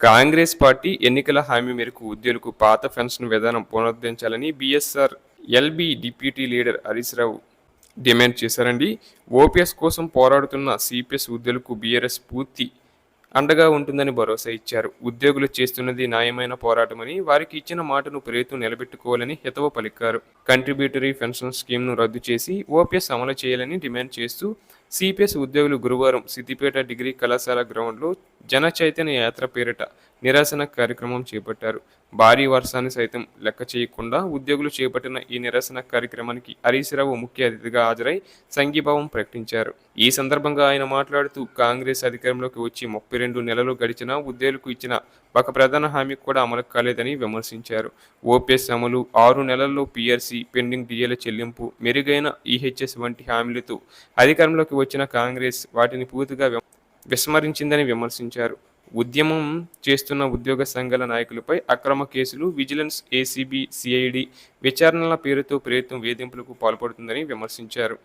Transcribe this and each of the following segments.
Congress party ఎన్నికల హామీ మేరకు ఉద్యోగులకు పాత పెన్షన్ విధానం పునరుద్ధరించాలని బీఎస్ఆర్ LP deputy leader Harish Rao demand చేశారండి. ఓపీఎస్ కోసం పోరాడుతున్న సిపిఎస్ ఉద్యోగులకు బీఆర్ఎస్ పూర్తి అండగా ఉంటుందని భరోసా ఇచ్చారు. ఉద్యోగులు చేస్తున్నది న్యాయమైన పోరాటమని, వారికి ఇచ్చిన మాటను ప్రభుత్వం నిలబెట్టుకోవాలని హితవు పలికారు. కంట్రిబ్యూటరీ పెన్షన్ స్కీమ్ను రద్దు చేసి ఓపీఎస్ అమలు చేయాలని డిమాండ్ చేస్తూ సిపిఎస్ ఉద్యోగులు గురువారం సిద్దిపేట డిగ్రీ కళాశాల గ్రౌండ్లో జన చైతన్య యాత్ర పేరిట నిరసన కార్యక్రమం చేపట్టారు. భారీ వర్షాన్ని సైతం లెక్క చేయకుండా ఉద్యోగులు చేపట్టిన ఈ నిరసన కార్యక్రమానికి హరీష్ రావు ముఖ్య అతిథిగా హాజరై సంఘీభావం ప్రకటించారు. ఈ సందర్భంగా ఆయన మాట్లాడుతూ కాంగ్రెస్ అధికారంలోకి వచ్చి 32 నెలలు గడిచినా ఉద్యోగులకు ఇచ్చిన ఒక ప్రధాన హామీ కూడా అమలు కాలేదని విమర్శించారు. ఓపీఎస్ అమలు, 6 నెలల్లో పీఆర్సీ, పెండింగ్ డిఏల చెల్లింపు, మెరుగైన ఈహెచ్ఎస్ వంటి హామీలతో అధికారంలోకి వచ్చిన కాంగ్రెస్ వాటిని పూర్తిగా విస్మరించిందని విమర్శించారు. ఉద్యమం చేస్తున్న ఉద్యోగ సంఘాల నాయకులపై అక్రమ కేసులు, విజిలెన్స్, ఏసీబీ, సిఐడి విచారణల పేరుతో ప్రభుత్వం వేధింపులకు పాల్పడుతుందని విమర్శించారు.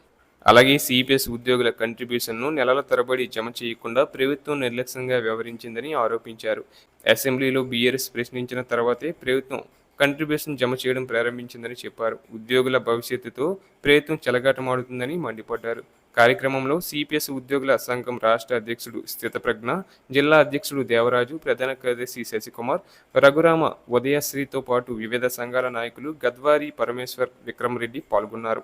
అలాగే సిపిఎస్ ఉద్యోగుల కంట్రిబ్యూషన్ను నెలల తరబడి జమ చేయకుండా ప్రభుత్వం నిర్లక్ష్యంగా వ్యవహరించిందని ఆరోపించారు. అసెంబ్లీలో బీఆర్ఎస్ ప్రశ్నించిన తర్వాతే ప్రభుత్వం కంట్రిబ్యూషన్ జమ చేయడం ప్రారంభించిందని చెప్పారు. ఉద్యోగుల భవిష్యత్తుతో ప్రభుత్వం చెలగాటమాడుతుందని మండిపడ్డారు. కార్యక్రమంలో సిపిఎస్ ఉద్యోగుల సంఘం రాష్ట్ర అధ్యక్షుడు స్థితప్రజ్ఞ, జిల్లా అధ్యక్షుడు దేవరాజు, ప్రధాన కార్యదర్శి శశికుమార్, రఘురామ, ఉదయశ్రీతో పాటు వివిధ సంఘాల నాయకులు గద్వారి పరమేశ్వర్, విక్రమరెడ్డి పాల్గొన్నారు.